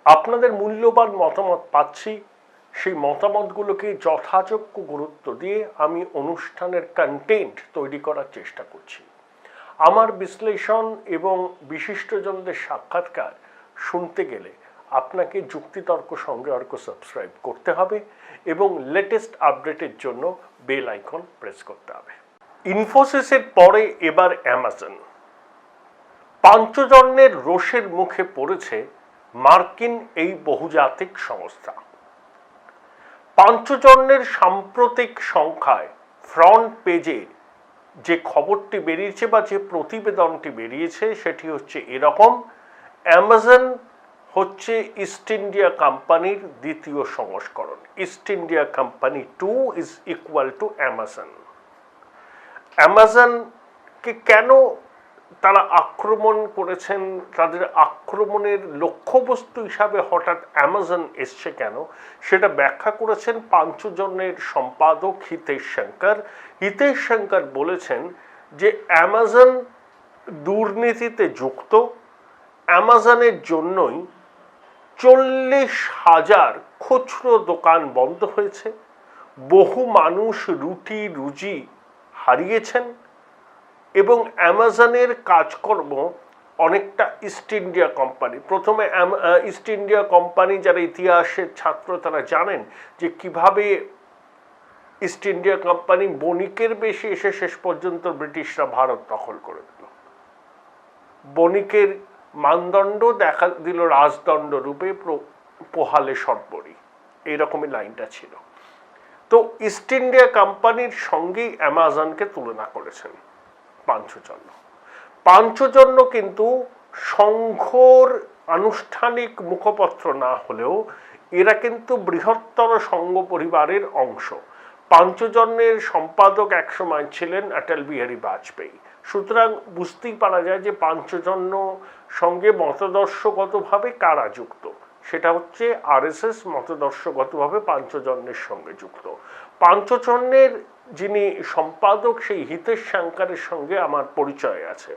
আপনাদের মূল্যবান মতামত পাচ্ছি। সেই মতামতগুলোকে যথাযোগ্য গুরুত্ব দিয়ে আমি অনুষ্ঠানের কন্টেন্ট তৈরি করার চেষ্টা করছি। আমার বিশ্লেষণ এবং বিশিষ্টজনদের সাক্ষাৎকার শুনতে গেলে আপনাকে যুক্তিতর্ক সঙ্গে অর্ক সাবস্ক্রাইব করতে হবে এবং লেটেস্ট আপডেটের জন্য বেল আইকন প্রেস করতে হবে। ইনফোসিসের পরে এবার অ্যামাজন। পাঞ্চজন্যের রোষের মুখে পড়েছে মার্কিন এই বহুজাতিক সংস্থা। পাঞ্চজন্যের সাম্প্রতিক সংখ্যায় ফ্রন্ট পেজে যে খবরটি বেরিয়েছে বা যে প্রতিবেদনটি বেরিয়েছে সেটি হচ্ছে এরকম: অ্যামাজন হচ্ছে ইস্ট ইন্ডিয়া কোম্পানির দ্বিতীয় সংস্করণ। East India company 2 is equal to Amazon. অ্যামাজনকে কেন তারা আক্রমণ করেছেন, তাদের আক্রমণের লক্ষ্যবস্তু হিসাবে হঠাৎ অ্যামাজন এসছে কেন, সেটা ব্যাখ্যা করেছেন পাঞ্চজন্যের সম্পাদক হিতেশ শঙ্কর। হিতেশ শঙ্কর বলেছেন যে অ্যামাজন দুর্নীতিতে যুক্ত। অ্যামাজনের জন্যই 40,000 খুচরো দোকান বন্ধ হয়েছে, বহু মানুষ রুটি রুজি হারিয়েছেন এবং অ্যামাজনের কাজকর্ম অনেকটা ইস্ট ইন্ডিয়া কোম্পানি। প্রথমে ইস্ট ইন্ডিয়া কোম্পানি যারা ইতিহাসের ছাত্র তারা জানেন যে কিভাবে ইস্ট ইন্ডিয়া কোম্পানি বণিকের বেশি এসে শেষ পর্যন্ত ব্রিটিশরা ভারত দখল করে দিল। বণিকের মানদণ্ড দেখা দিল রাজদণ্ড রূপে পোহালে সর্বরি, এইরকমই লাইনটা ছিল। তো ইস্ট ইন্ডিয়া কোম্পানির সঙ্গেই অ্যামাজনকে তুলনা করেছেন পাঞ্চজন্য। পাঞ্চজন্য কিন্তু সংঘর আনুষ্ঠানিক মুখপত্র না হলেও এরা কিন্তু বৃহত্তর সংঘ পরিবারের অংশ। পাঞ্চজন্যের সম্পাদক একসময় ছিলেন অটল বিহারী বাজপেয়ী। সুতরাং বুঝতেই পারা যায় যে পাঞ্চজন্য সঙ্গে মতাদর্শগতভাবে কারা যুক্ত। সেটা হচ্ছে আরএসএস মতাদর্শগতভাবে পাঞ্চজন্যের সঙ্গে যুক্ত। পাঞ্চজন্যের যিনি সম্পাদক সেই হিতেশ শঙ্করের সঙ্গে আমার পরিচয় আছে।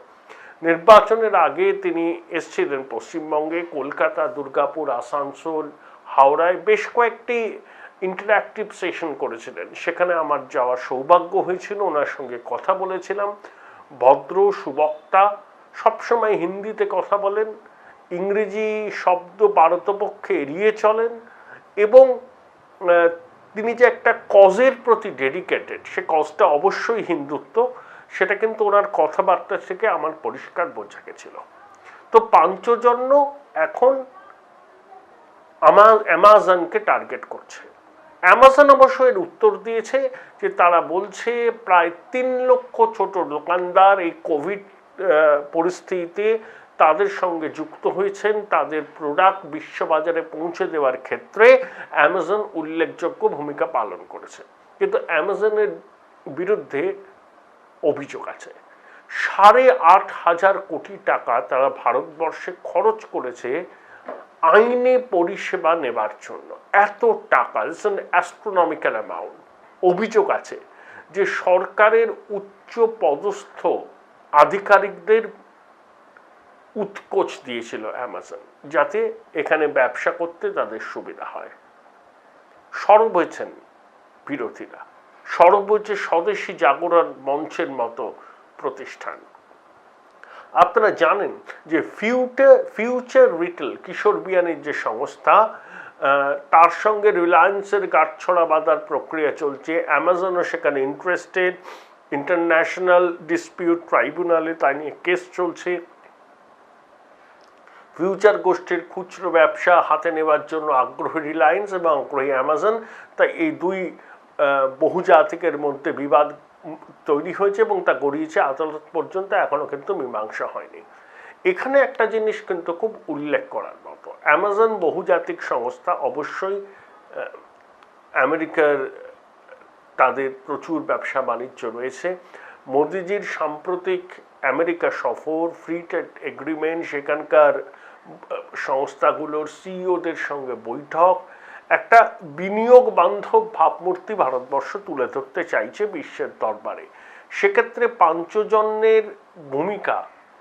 নির্বাচনের আগে তিনি এসেছিলেন পশ্চিমবঙ্গে, কলকাতা, দুর্গাপুর, আসানসোল, হাওড়ায় বেশ কয়েকটি ইন্টারঅ্যাক্টিভ সেশন করেছিলেন। সেখানে আমার যাওয়ার সৌভাগ্য হয়েছিল, ওনার সঙ্গে কথা বলেছিলাম। ভদ্র সুবক্তা, সবসময় হিন্দিতে কথা বলেন, ইংরেজি শব্দ পারতপক্ষে এড়িয়ে চলেন এবং তিনি যে একটা কজের প্রতি ডেডিকেটেড, সে কজটা অবশ্যই হিন্দুত্ব, সেটা কিন্তু ওনার কথাবার্তা থেকে আমার পরিষ্কার বোঝা গেছিল। তো পাঞ্চজন্য এখন অ্যামাজনকে টার্গেট করছে। অ্যামাজন অবশ্য এর উত্তর দিয়েছে যে তারা বলছে প্রায় 3 লক্ষ ছোট দোকানদার এই কোভিড পরিস্থিতিতে তাদের সঙ্গে যুক্ত হয়েছেন, তাদের প্রোডাক্ট বিশ্ববাজারে পৌঁছে দেওয়ার ক্ষেত্রে অ্যামাজন উল্লেখযোগ্য ভূমিকা পালন করেছে। কিন্তু অ্যামাজনের বিরুদ্ধে অভিযোগ আছে 8,500 কোটি টাকা তারা ভারতবর্ষে খরচ করেছে আইনি পরিষেবা নেবার জন্য। এত টাকা, ইটস অ্যান অ্যাস্ট্রোনমিক্যাল অ্যামাউন্ট। অভিযোগ আছে যে সরকারের উচ্চ পদস্থ আধিকারিকদের উৎকোচ দিয়েছিল অ্যামাজন, যাতে এখানে ব্যবসা করতে তাদের সুবিধা হয়। সরব হয়েছেন বিরোধীরা, সরব হয়েছে স্বদেশী জাগরণ মঞ্চের মতো প্রতিষ্ঠান। আপনারা জানেন যে ফিউচার রিটেল, কিশোর বিয়ানির যে সংস্থা, তার সঙ্গে রিলায়েন্সের গাঁটছড়া বাঁধার প্রক্রিয়া চলছে। অ্যামাজনও সেখানে ইন্টারেস্টেড। ইন্টারন্যাশনাল ডিসপিউট ট্রাইব্যুনালে তাই নিয়ে কেস চলছে। ফিউচার গোষ্ঠীর খুচরো ব্যবসা হাতে নেওয়ার জন্য আগ্রহী রিলায়েন্স এবং আগ্রহী অ্যামাজন। তাই এই দুই বহুজাতিকের মধ্যে বিবাদ তৈরি হয়েছে এবং তা গড়িয়েছে আদালত পর্যন্ত, এখনো কিন্তু মীমাংসা হয়নি। এখানে একটা জিনিস কিন্তু খুব উল্লেখ করার মতো, অ্যামাজন বহুজাতিক সংস্থা, অবশ্যই আমেরিকার তাদের প্রচুর ব্যবসা বাণিজ্য রয়েছে। মোদিজির সাম্প্রতিক আমেরিকা সফর, ফ্রি ট্রেড এগ্রিমেন্ট, সেখানকার সংস্থাগুলোর সিইওদের সঙ্গে বৈঠক, একটা বিনিয়োগ বান্ধব ভাবমূর্তি ভারতবর্ষ তুলে ধরতে চাইছে বিশ্বের দরবারে। সেক্ষেত্রে পাঞ্চজন্যের ভূমিকা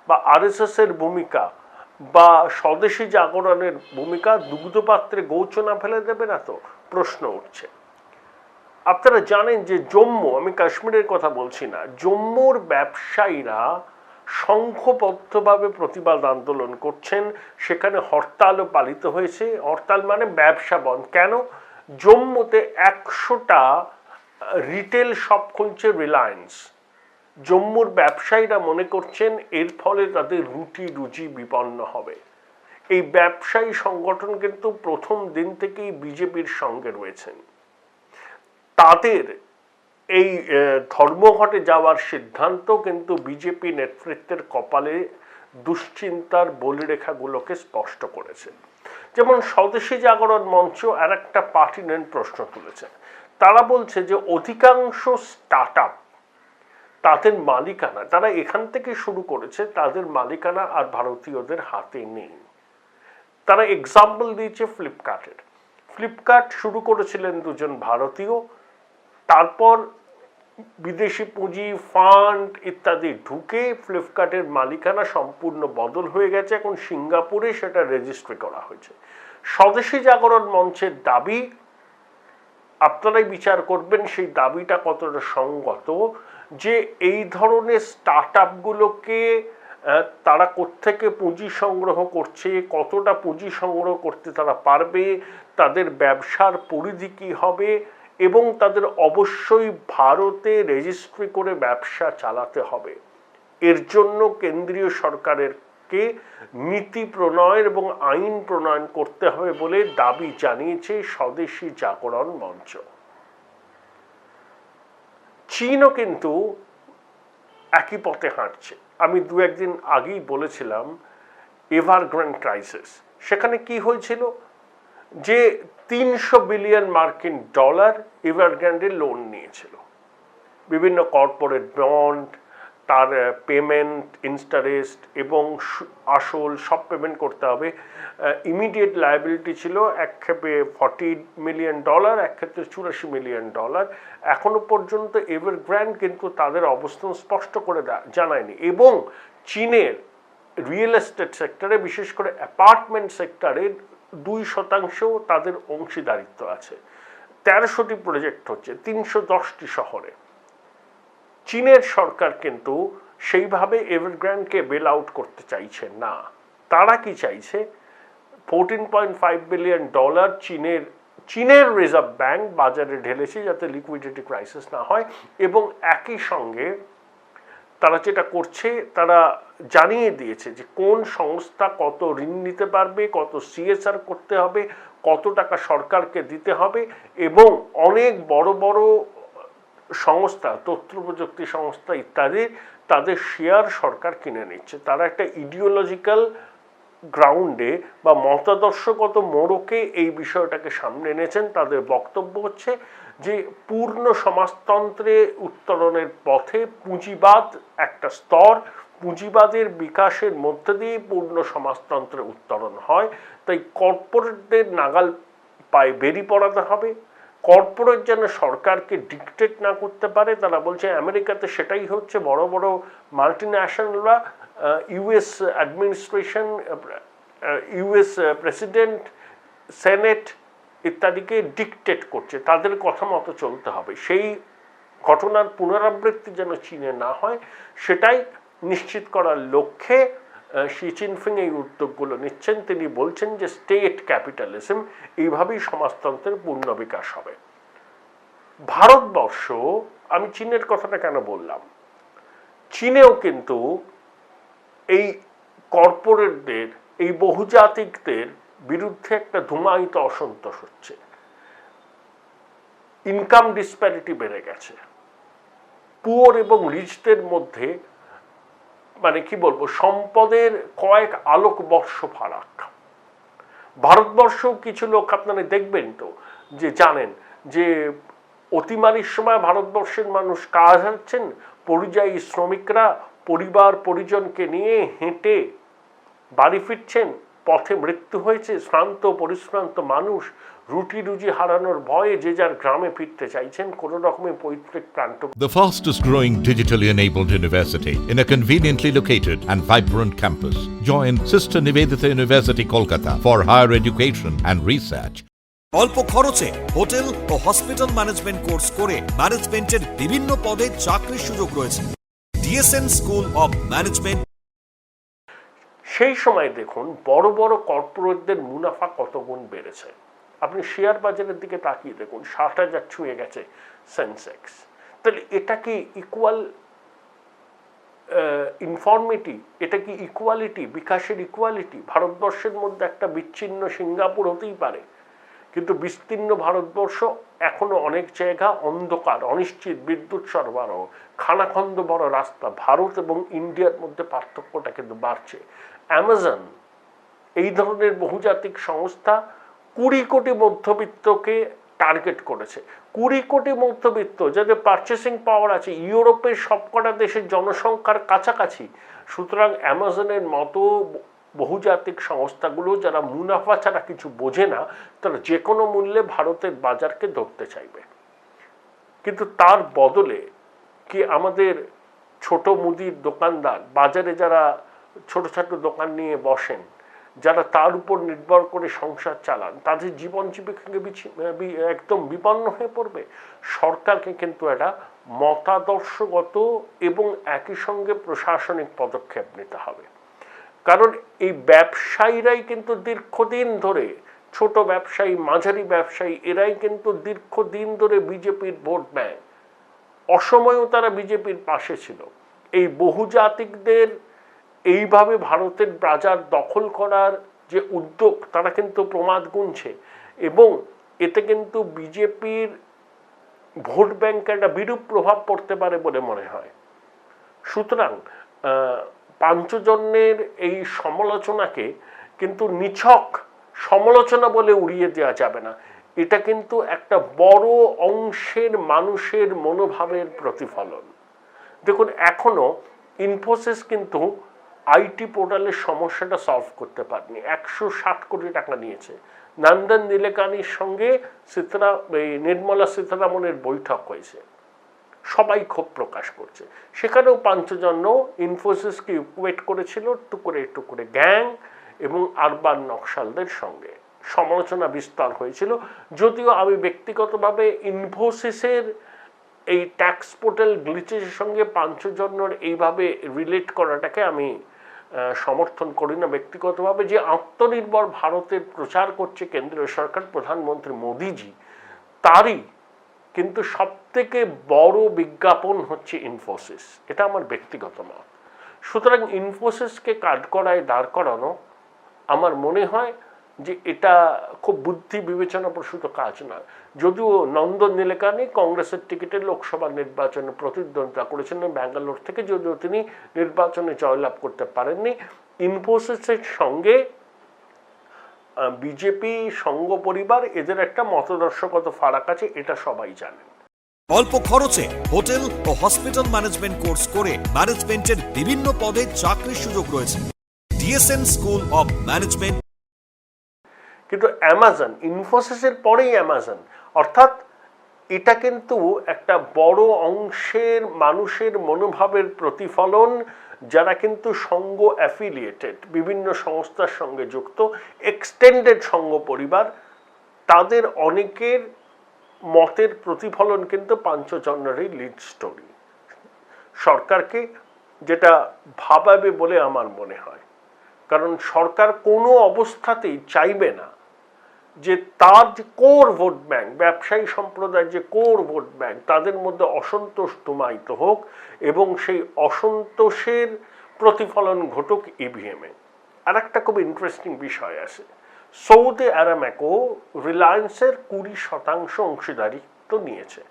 বা আরএসএসের ভূমিকা বা স্বদেশী জাগরণের ভূমিকা দুগ্ধপাত্রে গৌচনা ফেলে দেবে না তো, প্রশ্ন উঠছে। আপনারা জানেন যে জম্মু, আমি কাশ্মীরের কথা বলছি না, জম্মুর ব্যবসায়ীরা সংঘবদ্ধভাবে প্রতিবাদ আন্দোলন করছেন, সেখানে হরতালও পালিত হয়েছে। হরতাল মানে ব্যবসা বন্ধ। কেন? জম্মুতে 100টা রিটেল শপ খুলছে রিলায়েন্স। জম্মুর ব্যবসায়ীরা মনে করছেন এর ফলে তাদের রুটি রুজি বিপন্ন হবে। এই ব্যবসায়ী সংগঠন কিন্তু প্রথম দিন থেকেই বিজেপির সঙ্গে রয়েছেন। তাদের এই ধর্মঘটে যাওয়ার সিদ্ধান্ত কিন্তু বিজেপি নেতৃত্বের কপালে দুশ্চিন্তার বলিরেখাগুলোকে স্পষ্ট করেছে। যেমন স্বদেশী জাগরণ মঞ্চ আর একটা পার্টিনেন্ট প্রশ্ন তুলেছে। তারা বলছে যে অধিকাংশ স্টার্টআপ তাদের মালিকানা, তারা এখান থেকে শুরু করেছে, তাদের মালিকানা আর ভারতীয়দের হাতে নেই। তারা এক্সাম্পল দিয়েছে ফ্লিপকার্টের। ফ্লিপকার্ট শুরু করেছিলেন দুজন ভারতীয়, তারপর বিদেশি পুঁজি, ফান্ড ইত্যাদি ঢুকে ফ্লিপকার্টের মালিকানা সম্পূর্ণ বদল হয়ে গেছে। এখন সিঙ্গাপুরে সেটা রেজিস্ট্রি করা হয়েছে। স্বদেশী জাগরণ মঞ্চের দাবি, আপনারাই বিচার করবেন সেই দাবিটা কতটা সঙ্গত, যে এই ধরনের স্টার্টআপগুলোকে তারা কোত্থেকে পুঁজি সংগ্রহ করছে, কতটা পুঁজি সংগ্রহ করতে তারা পারবে, তাদের ব্যবসার পরিধি কী হবে, এবং তাদের অবশ্যই ভারতে রেজিস্ট্রি করে ব্যবসা চালাতে হবে। এর জন্য কেন্দ্রীয় সরকারকে নীতি প্রণয়ন এবং আইন প্রণয়ন করতে হবে বলে দাবি জানিয়েছে স্বদেশী জাগরণ মঞ্চ। চীনও কিন্তু একই পথে হাঁটছে। আমি দু একদিন আগেই বলেছিলাম এভারগ্রান্ড ক্রাইসিস। সেখানে কি হয়েছিল, যে 300 বিলিয়ন মার্কিন ডলার এভারগ্রান্ডে লোন নিয়েছিল। বিভিন্ন কর্পোরেট বন্ড, তার পেমেন্ট, ইন্টারেস্ট এবং আসল সব পেমেন্ট করতে হবে। ইমিডিয়েট লায়াবিলিটি ছিল এক ক্ষেপে $40 মিলিয়ন, এক ক্ষেত্রে $84 মিলিয়ন। এখনো পর্যন্ত এভারগ্রান্ড কিন্তু তাদের অবস্থান স্পষ্ট করে জানায়নি। এবং চীনের রিয়েল এস্টেট সেক্টরে, বিশেষ করে অ্যাপার্টমেন্ট সেক্টরে 2% তাদের অংশীদারিত্ব আছে। 1300টি প্রজেক্ট হচ্ছে 310টি শহরে। চীনের সরকার কিন্তু সেইভাবে এভারগ্রান্ডকে বেল আউট করতে চাইছে না। তারা কি চাইছে, $14.5 বিলিয়ন চীনের রিজার্ভ ব্যাংক বাজারে ঢেলেছে যাতে লিকুইডিটি ক্রাইসিস না হয়। এবং একই সঙ্গে তারা যেটা করছে, তারা জানিয়ে দিয়েছে যে কোন সংস্থা কত ঋণ নিতে পারবে, কত সিএসআর করতে হবে, কত টাকা সরকারকে দিতে হবে। এবং অনেক বড় বড় সংস্থা, তথ্য প্রযুক্তি সংস্থা ইত্যাদি, তাদের শেয়ার সরকার কিনে নিচ্ছে। তারা একটা ইডিওলজিক্যাল গ্রাউন্ডে বা মতাদর্শগত মোড়কে এই বিষয়টাকে সামনে এনেছেন। তাদের বক্তব্য হচ্ছে যে পূর্ণ সমাজতন্ত্রে উত্তরণের পথে পুঁজিবাদ একটা স্তর, পুঁজিবাদের বিকাশের মধ্যে দিয়ে পূর্ণ সমাজতন্ত্রে উত্তরণ হয়। তাই কর্পোরেটদের নাগাল পায়ে বেরি পড়াতে হবে। কর্পোরেট যেন সরকারকে ডিকটেট না করতে পারে। তারা বলছে আমেরিকাতে সেটাই হচ্ছে, বড় বড় মাল্টিন্যাশনালরা US administration, US president, senate ইত্যাদিকে ডিকটেট করছে, তাদের কথা মতো চলতে হবে। সেই ঘটনার পুনরাবৃত্তি যেন চীনে না হয়, সেটাই নিশ্চিত করার লক্ষ্যে শি জিনপিং এই উদ্যোগগুলো নিচ্ছেন। তিনি বলছেন যে স্টেট ক্যাপিটালিজম, এইভাবেই সমাজতন্ত্রের পূর্ণ বিকাশ হবে। ভারতবর্ষ, আমি চীনের কথাটা কেন বললাম, চীনেও কিন্তু এই কর্পোরেটদের, এই বহুজাতিকদের বিরুদ্ধে একটা ধুমায়িত অসন্তোষ হচ্ছে। ইনকাম ডিসপ্যারিটি বেড়ে গেছে। পুয়ার এবং রিচদের মধ্যে, মানে কি বলবো, সম্পদের কয়েক আলোকবর্ষ ফারাক। ভারতবর্ষেও কিছু লোক আপনারা দেখবেন তো, যে জানেন যে অতিমারির সময় ভারতবর্ষের মানুষ কাজ হারছেন, পরিযায়ী শ্রমিকরা পরিবার পরিজনকে নিয়ে হেঁটে বাড়ি ফিরছেন, পথে মৃত্যু হয়েছে, শ্রান্ত পরিশ্রান্ত মানুষ রুটি রুজি হারানোর ভয়ে যে যার গ্রামে ফিরতে চাইছেন, কোনো রকমের পৈতৃক প্রান্ত। The fastest growing digitally enabled university in a conveniently located and vibrant campus. Join Sister Nivedita University, Kolkata for higher education and research. অল্প খরচে হোটেল ও হসপিটাল ম্যানেজমেন্ট কোর্স করে ম্যানেজমেন্টের বিভিন্ন পদে চাকরির সুযোগ রয়েছে। DSN school of management. সেই সময় দেখুন বড় বড় কর্পোরেটদের মুনাফা কত গুণ বেড়েছে। আপনি শেয়ার বাজারের দিকে তাকিয়ে দেখুন, 60,000 ছুঁয়ে গেছে সেন্সেক্স। তাহলে এটা কি ইকুয়াল ইনফর্মিটি? এটা কি ইকুয়ালিটি, বিকাশের ইকুয়ালিটি? ভারতবর্ষের মধ্যে একটা বিচ্ছিন্ন সিঙ্গাপুর হতেই পারে, কিন্তু বিস্তীর্ণ ভারতবর্ষ এখনো অনেক জায়গা অন্ধকার, অনিশ্চিত বিদ্যুৎ সরবরাহ, খানাখন্দ বড় রাস্তা। ভারত এবং ইন্ডিয়ার মধ্যে পার্থক্যটা কিন্তু বাড়ছে। অ্যামাজন এই ধরনের বহুজাতিক সংস্থা 20 কোটি মধ্যবিত্তকে টার্গেট করেছে। 20 কোটি মধ্যবিত্ত যাদের পারচেসিং পাওয়ার আছে ইউরোপের সবকটা দেশের জনসংখ্যার কাছাকাছি। সুতরাং অ্যামাজনের মতো বহুজাতিক সংস্থাগুলো যারা মুনাফা ছাড়া কিছু বোঝে না, তারা যে কোনো মূল্যে ভারতের বাজারকে ধরতে চাইবে। কিন্তু তার বদলে কি আমাদের ছোট মুদির দোকানদার, বাজারে যারা ছোট ছোট দোকান নিয়ে বসেন, যারা তার উপর নির্ভর করে সংসার চালান, তাদের জীবন জীবিকাকে একদম বিপন্ন হয়ে পড়বে? সরকারকে কিন্তু একটা মতাদর্শগত এবং একই সঙ্গে প্রশাসনিক পদক্ষেপ নিতে হবে। কারণ এই ব্যবসায়ীরাই কিন্তু দীর্ঘদিন ধরে, ছোট ব্যবসায়ী, মাঝারি ব্যবসায়ী, এরাই কিন্তু দীর্ঘদিন ধরে বিজেপির ভোট ব্যাংক। অসময়েও তারা বিজেপির পাশে ছিল। এই বহুজাতিকদের এইভাবে ভারতের বাজার দখল করার যে উদ্যোগ, তারা কিন্তু প্রমাদ গুনছে এবং এতে কিন্তু বিজেপির ভোট ব্যাংকে একটা বিরূপ প্রভাব পড়তে পারে বলে মনে হয়। সুতরাং পাঞ্চজন্যের এই সমালোচনাকে কিন্তু নিছক সমালোচনা বলে উড়িয়ে দেওয়া যাবে না। এটা কিন্তু একটা বড় অংশের মানুষের মনোভাবের প্রতিফলন। দেখুন এখনো ইনফোসিস কিন্তু আইটি পোর্টালের সমস্যাটা সলভ করতে পারেনি। 160 কোটি টাকা নিয়েছে। নন্দন নিলেকানির সঙ্গে নির্মলা সীতারামনের বৈঠক হয়েছে, সবাই ক্ষোভ প্রকাশ করছে। সেখানেও পাঞ্চজন্য ইনফোসিসকে ইকুয়েট করেছিল টুকরে টুকরে গ্যাং এবং আরবান নকশালদের সঙ্গে। সমালোচনা বিস্তার হয়েছিল, যদিও আমি ব্যক্তিগতভাবে ইনফোসিসের এই ট্যাক্স পোর্টাল গ্লিচের সঙ্গে পাঞ্চজন্যর এইভাবে রিলেট করাটাকে আমি সমর্থন করি না ব্যক্তিগতভাবে। যে আত্মনির্ভর ভারতের প্রচার করছে কেন্দ্রীয় সরকার, প্রধানমন্ত্রী মোদিজি, তারই কিন্তু সবথেকে বড় বিজ্ঞাপন হচ্ছে ইনফোসিস। এটা আমার ব্যক্তিগত মত। সুতরাং ইনফোসিসকে কাঠগড়ায় দাঁড় করানো আমার মনে হয় যে এটা খুব বুদ্ধি বিবেচনা প্রসূত কাজ নয়। যদিও নন্দন নিলেকানি কংগ্রেসের টিকিটে লোকসভা নির্বাচনে প্রতিদ্বন্দ্বিতা করেছেন ব্যাঙ্গালোর থেকে, যদিও তিনি নির্বাচনে জয়লাভ করতে পারেননি। ইনফোসিসের সঙ্গে বিজেপি, সংঘ পরিবার, এদের একটা মতাদর্শগত ফারাক আছে, এটা সবাই জানেন। অল্প খরচে হোটেল ও হসপিটাল ম্যানেজমেন্ট কোর্স করে ম্যানেজমেন্টের বিভিন্ন পদে চাকরির সুযোগ রয়েছে। DSN school of management. কিন্তু অ্যামাজন, ইনফোসিসের পরেই অ্যামাজন, অর্থাৎ এটা কিন্তু একটা বড় অংশের মানুষের মনোভাবের প্রতিফলন, যারা কিন্তু সংঘ অ্যাফিলিয়েটেড, বিভিন্ন সংস্থার সঙ্গে যুক্ত, এক্সটেন্ডেড সংঘ পরিবার, তাদের অনেকের মতের প্রতিফলন কিন্তু পাঞ্চজন্যেরই লিড স্টোরি। সরকারকে যেটা ভাবাবে বলে আমার মনে হয়, কারণ সরকার কোনো অবস্থাতেই চাইবে না যে তার যে কোর ভোট ব্যাংক, ব্যবসায়ী সম্প্রদায়ের যে কোর ভোট ব্যাংক, তাদের মধ্যে অসন্তোষ ধুমায়িত হোক এবং সেই অসন্তোষের প্রতিফলন ঘটুক ইভিএমে। আর একটা খুব ইন্টারেস্টিং বিষয় আছে, সৌদি আরামকো রিলায়েন্সের 20% অংশীদারিত্ব নিয়েছে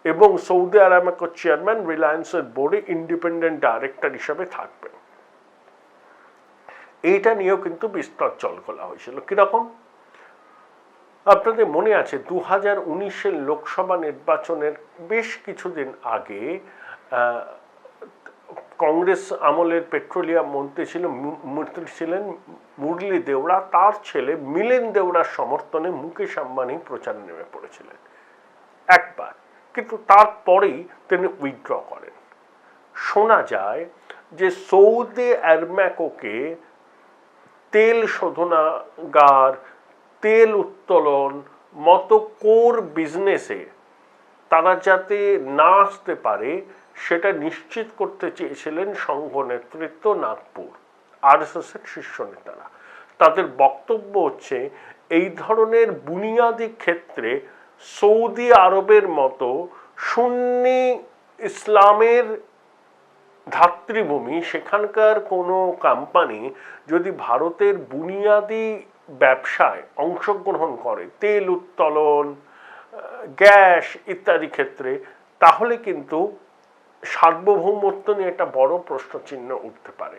এবং সৌদি আরামকো চেয়ারম্যান রিলায়েন্সের বোর্ডে ইন্ডিপেন্ডেন্ট ডাইরেক্টর হিসেবে থাকবেন। এইটা নিয়েও কিন্তু বিস্তর জলঘোলা হয়েছিল। কিরকম? আপনাদের মনে আছে 2019-এর লোকসভা নির্বাচনের বেশ কিছুদিন আগে কংগ্রেস আমলের পেট্রোলিয়াম মন্ত্রী ছিলেন মুরলী দেওড়া, তার ছেলে মিলিন্দ দেওড়ার সমর্থনে মুকেশ আম্বানি প্রচারে নেমে পড়েছিলেন একবার, কিন্তু তারপরেই তিনি উইথড্র করেন। শোনা যায় যে সৌদি আরামকোকে তেল শোধনাগার, তেল উত্তোলন মতো কোর বিজনেসে তারা যাতে না আসতে পারে সেটা নিশ্চিত করতে চেয়েছিলেন সংঘ নেতৃত্ব, নাগপুর আরএসএস এর শীর্ষ নেতারা। তাদের বক্তব্য হচ্ছে এই ধরনের বুনিয়াদী ক্ষেত্রে সৌদি আরবের মতো সুন্নি ইসলামের ধাত্রীভূমি, সেখানকার কোনো কোম্পানি যদি ভারতের বুনিয়াদী ব্যবসায় অংশগ্রহণ করে, তেল উত্তোলন, গ্যাস ইত্যাদি ক্ষেত্রে, তাহলে কিন্তু সার্বভৌমত্ব নিয়ে একটা বড় প্রশ্নচিহ্ন উঠতে পারে।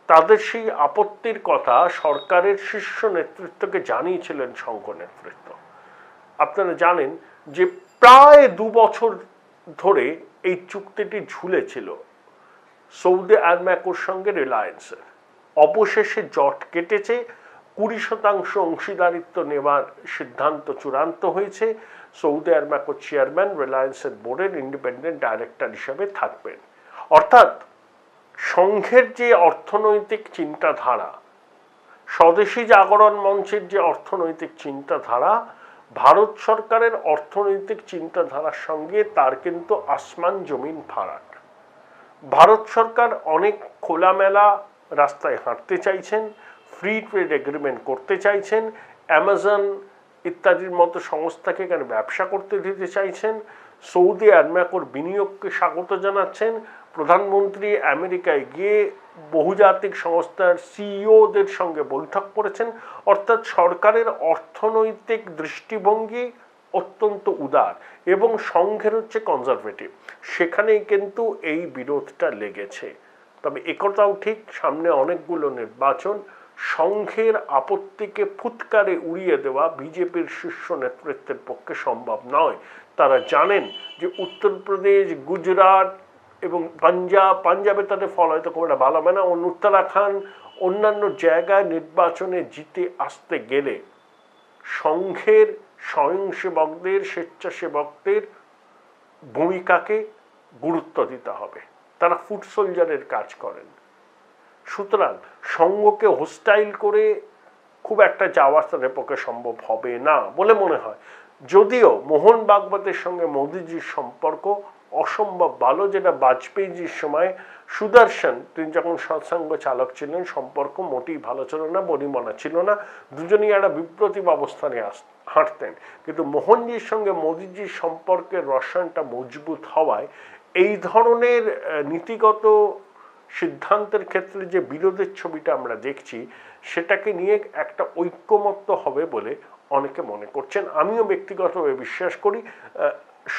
তাদের সেই আপত্তির কথা সরকারের শীর্ষ নেতৃত্বকে জানিয়েছিলেন সংঘ নেতৃত্ব। আপনারা জানেন যে প্রায় 2 বছর ধরে এই চুক্তিটি ঝুলেছিল সৌদি আরামকোর সঙ্গে রিলায়েন্সের। অবশেষে জট কেটেছে, 20% অংশীদারিত্ব নেওয়ার সিদ্ধান্ত চূড়ান্ত হয়েছে। সৌদি আরামকোর চেয়ারম্যান রিলায়েন্সের বোর্ডের ইন্ডিপেন্ডেন্ট ডাইরেক্টর হিসাবে থাকবেন। অর্থাৎ সংঘের যে অর্থনৈতিক চিন্তাধারা, স্বদেশী জাগরণ মঞ্চের যে অর্থনৈতিক চিন্তাধারা, ভারত সরকারের অর্থনৈতিক চিন্তাধারার সঙ্গে তার কিন্তু আসমান জমিন ফারাক। ভারত সরকার অনেক খোলামেলা রাস্তায় হাঁটতে চাইছেন, ফ্রি ট্রেড এগ্রিমেন্ট করতে চাইছেন, অ্যামাজন ইত্যাদির মতো সংস্থাকে এখানে ব্যবসা করতে দিতে চাইছেন, সৌদি আরামকোর বিনিয়োগকে স্বাগত জানাচ্ছেন। প্রধানমন্ত্রী আমেরিকায় গিয়ে বহুজাতিক সংস্থার সিইওদের সঙ্গে বৈঠক করেছেন। অর্থাৎ সরকারের অর্থনৈতিক দৃষ্টিভঙ্গি অত্যন্ত উদার এবং সংঘের হচ্ছে কনজারভেটিভ। সেখানেই কিন্তু এই বিরোধটা লেগেছে। তবে একথাও ঠিক, সামনে অনেকগুলো নির্বাচন, সংঘের আপত্তিকে ফুৎকারে উড়িয়ে দেওয়া বিজেপির শীর্ষ নেতৃত্বের পক্ষে সম্ভব নয়। তারা জানেন যে উত্তরপ্রদেশ, গুজরাট এবং পাঞ্জাবে তাদের ফল হয়তো খুব একটা ভালো হবে না, উত্তরাখণ্ড অন্যান্য জায়গায় নির্বাচনে জিতে আসতে গেলে সংঘের স্বয়ংসেবকদের, স্বেচ্ছাসেবকদের ভূমিকাকে গুরুত্ব দিতে হবে। তারা ফুট সোলজারের কাজ করেন। সুতরাং সংঘকে হোস্টাইল করে খুব একটা যাওয়া তাদের পক্ষে সম্ভব হবে না বলে মনে হয়। যদিও মোহন ভাগবতের সঙ্গে মোদিজির সম্পর্ক অসম্ভব ভালো, যেটা বাজপেয়ীজির সময় সুদর্শন, তিনি যখন সৎসঙ্গ চালক ছিলেন, সম্পর্ক মোটেই ভালো ছিল না, বনিমনা ছিল না, দুজনেই একটা বিপ্রতিভ অবস্থানে হাঁটতেন। কিন্তু মোহনজির সঙ্গে মোদিজির সম্পর্কের রসায়নটা মজবুত হওয়ায় এই ধরনের নীতিগত সিদ্ধান্তের ক্ষেত্রে যে বিরোধের ছবিটা আমরা দেখছি, সেটাকে নিয়ে একটা ঐক্যমত্য হবে বলে অনেকে মনে করছেন। আমিও ব্যক্তিগতভাবে বিশ্বাস করি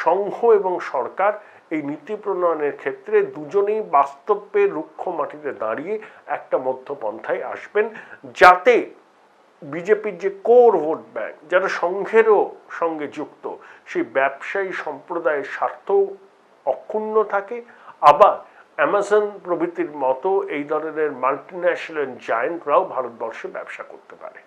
সংঘ এবং সরকার এই নীতি প্রণয়নের ক্ষেত্রে দুজনেই বাস্তবে রুক্ষ মাটিতে দাঁড়িয়ে একটা মধ্যপন্থায় আসবেন, যাতে বিজেপির যে কোর ভোট ব্যাংক, যারা সংঘেরও সঙ্গে যুক্ত, সেই ব্যবসায়ী সম্প্রদায়ের স্বার্থ অক্ষুণ্ণ থাকে, আবার অ্যামাজন প্রভৃতির মতো এই ধরনের মাল্টিন্যাশনাল জায়ান্টরাও ভারতবর্ষে ব্যবসা করতে পারে।